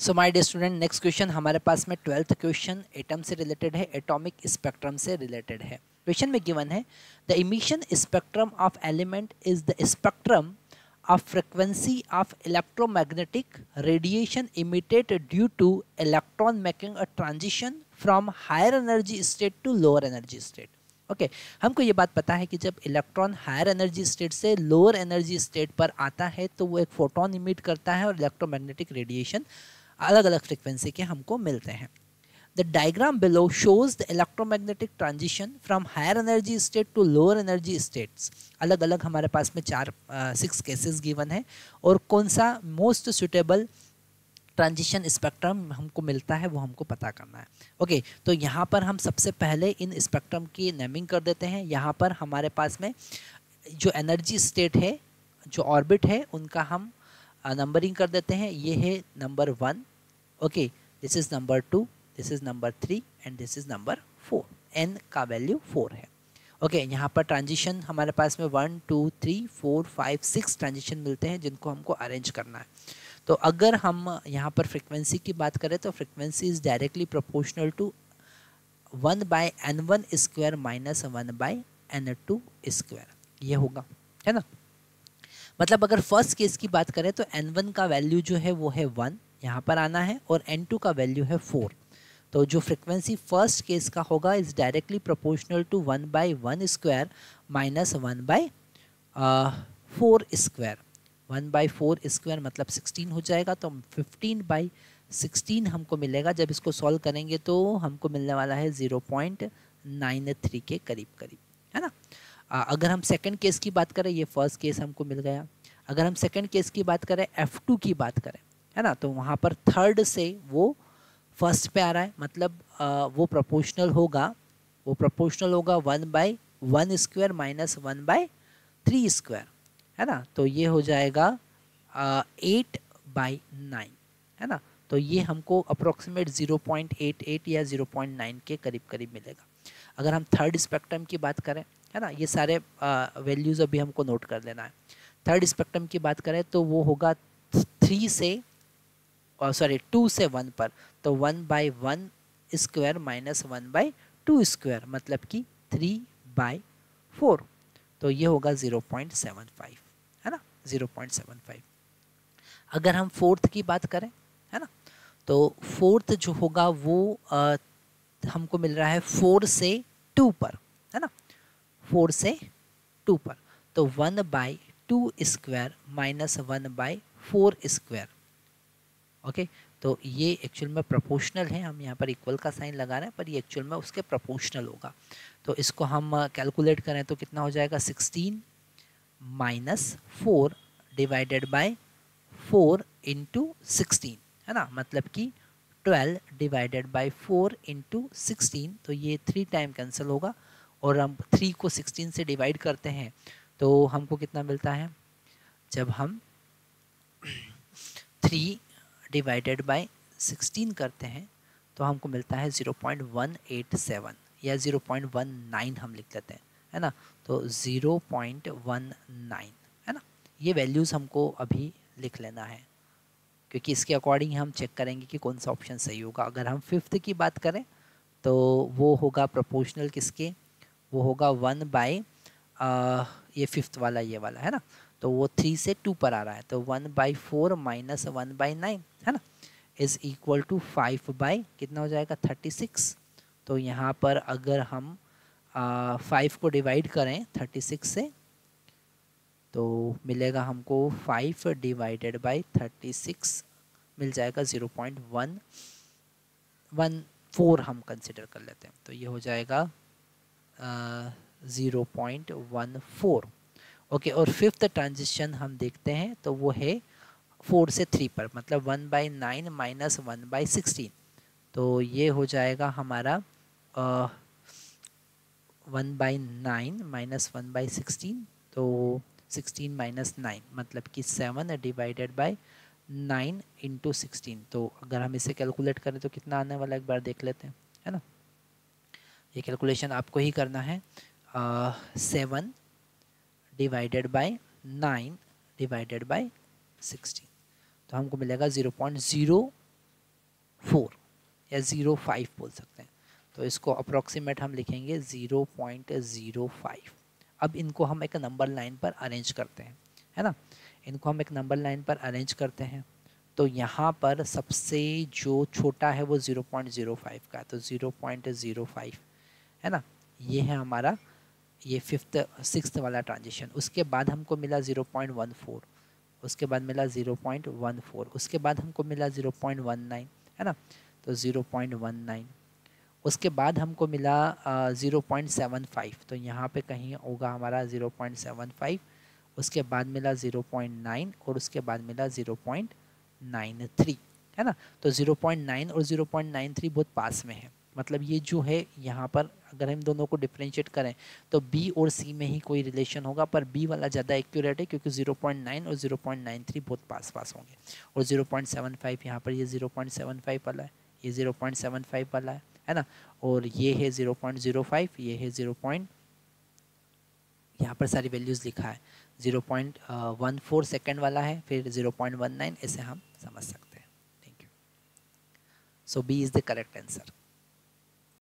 So my dear student, next question हमारे पास में 12th क्वेश्चन एटम से रिलेटेड है, एटॉमिक स्पेक्ट्रम से रिलेटेड है। क्वेश्चन में गिवन है the emission spectrum of element is the spectrum of frequency of electromagnetic radiation emitted due to electron making a transition from higher energy state to lower energy state. Okay, हमको ये बात पता है कि जब electron higher energy state से lower energy state पर आता है तो वो एक फोटोन इमिट करता है और इलेक्ट्रोमैग्नेटिक रेडिएशन अलग अलग फ्रीक्वेंसी के हमको मिलते हैं। The diagram below shows the electromagnetic transition from higher energy state to lower energy states. अलग अलग हमारे पास में 6 केसेस गिवन है और कौन सा मोस्ट सुटेबल ट्रांजिशन स्पेक्ट्रम हमको मिलता है वो हमको पता करना है। ओके, तो यहाँ पर हम सबसे पहले इन स्पेक्ट्रम की नेमिंग कर देते हैं। यहाँ पर हमारे पास में जो एनर्जी स्टेट है, जो ऑर्बिट है, उनका हम नंबरिंग कर देते हैं। ये है number 1, okay, this is number 2, this is number 3 and this is number 4। N का वैल्यू 4 है। ओके, यहाँ पर ट्रांजिशन हमारे पास में 1 2 3 4 5 6 ट्रांजिशन मिलते हैं जिनको हमको अरेंज करना है। तो अगर हम यहाँ पर फ्रिक्वेंसी की बात करें तो frequency is directly proportional to 1/n1 square minus 1/n2 square, ये होगा, है ना। मतलब अगर फर्स्ट केस की बात करें तो n1 का वैल्यू जो है वो है 1, यहाँ पर आना है, और n2 का वैल्यू है 4। तो जो फ्रिक्वेंसी फर्स्ट केस का होगा is directly proportional to 1/1 square minus 1/4 square. 1/4 square मतलब 16 हो जाएगा, तो 15/16 हमको मिलेगा। जब इसको सॉल्व करेंगे तो हमको मिलने वाला है 0.93 के करीब करीब, है ना। अगर हम सेकंड केस की बात करें, ये फर्स्ट केस हमको मिल गया। अगर हम सेकंड केस की बात करें, F2 की बात करें, है ना, तो वहाँ पर थर्ड से वो फर्स्ट पे आ रहा है, मतलब वो प्रोपोर्शनल होगा 1/1 स्क्वायर माइनस 1/3 स्क्वायर, है ना। तो ये हो जाएगा 8/9, है ना। तो ये हमको अप्रोक्सीमेट 0.88 या 0.9 के करीब करीब मिलेगा। अगर हम थर्ड स्पेक्ट्रम की बात करें, है ना, ये सारे वैल्यूज़ अभी हमको नोट कर लेना है। थर्ड स्पेक्ट्रम की बात करें तो वो होगा 2 से 1 पर, तो 1/1 स्क्वायर माइनस 1/2 स्क्वायर मतलब कि 3/4, तो ये होगा 0.75, है ना, 0.75। अगर हम फोर्थ की बात करें, है ना, तो फोर्थ जो होगा वो हमको मिल रहा है 4 से 2 पर, है ना, 4 से 2 पर, तो 1/2 स्क्वायर माइनस 1/4 स्क्वायर। ओके, तो ये एक्चुअल में प्रोपोर्शनल है, हम यहाँ पर इक्वल का साइन लगा रहे हैं पर ये एक्चुअल में उसके प्रोपोर्शनल होगा। तो इसको हम कैलकुलेट करें तो कितना हो जाएगा, 16 माइनस 4 डिवाइडेड बाय 4 इंटू 16, है ना, मतलब कि 12 डिवाइडेड बाय 4 इंटू 16, तो ये 3 टाइम कैंसिल होगा और हम 3 को 16 से डिवाइड करते हैं तो हमको कितना मिलता है, जब हम 3 डिवाइडेड बाय 16 करते हैं तो हमको मिलता है 0.187 या 0.19 हम लिख लेते हैं, है ना। तो 0.19, है ना, ये वैल्यूज़ हमको अभी लिख लेना है क्योंकि इसके अकॉर्डिंग हम चेक करेंगे कि कौन सा ऑप्शन सही होगा। अगर हम फिफ्थ की बात करें तो वो होगा प्रोपोर्शनल किसके, वो होगा 1/, ये फिफ्थ वाला, ये वाला, है ना, तो वो 3 से 2 पर आ रहा है, तो 1/4 माइनस 1/9, है ना, इज इक्वल टू 5 कितना हो जाएगा, 36। तो यहाँ पर अगर हम 5 को डिवाइड करें 36 से तो मिलेगा हमको 5 डिवाइडेड बाई 36 मिल जाएगा 0.114 हम कंसिडर कर लेते हैं, तो ये हो जाएगा 0.14। ओके, और फिफ्थ ट्रांजिशन हम देखते हैं तो वो है 4 से 3 पर, मतलब 1/9 माइनस 1/16, तो ये हो जाएगा हमारा 1/9 माइनस 1/16, तो 16 माइनस 9 मतलब कि 7 डिवाइडेड बाय 9 इंटू 16, तो अगर हम इसे कैलकुलेट करें तो कितना आने वाला है एक बार देख लेते हैं, है ना। ये कैलकुलेशन आपको ही करना है। 7 डिवाइडेड बाय 9 डिवाइडेड बाय 16, तो हमको मिलेगा 0.0 4 या 0.5 बोल सकते हैं। तो इसको अप्रॉक्सीमेट हम लिखेंगे 0.05। अब इनको हम एक नंबर लाइन पर अरेंज करते हैं, है ना। इनको हम एक नंबर लाइन पर अरेंज करते हैं। तो यहाँ पर सबसे जो छोटा है वो 0.05 का, तो 0.05 है ना। ये है हमारा ये 6th वाला ट्रांजिशन। उसके बाद हमको मिला 0.14, उसके बाद मिला 0.14, उसके बाद हमको मिला 0.19, है ना। तो 0.19, उसके बाद हमको मिला 0.75, तो यहाँ पे कहीं होगा हमारा 0.75। उसके बाद मिला 0.9 और उसके बाद मिला 0.93, है ना। तो 0.9 और 0.93 बहुत पास में है। मतलब ये जो है यहाँ पर अगर हम दोनों को डिफरेंशिएट करें तो B और C में ही कोई रिलेशन होगा, पर B वाला ज़्यादा एक्यूरेट है क्योंकि 0.9 और 0.93 बहुत पास पास होंगे। और 0.75 यहाँ पर ये 0.75 वाला है, ये 0.75 वाला है ना। और ये है 0.05, ये है 0. यहाँ पर सारी वैल्यूज़ लिखा है। 0.14 सेकेंड वाला है, फिर 0.19, ऐसे हम समझ सकते हैं। Thank you. So B is the correct answer.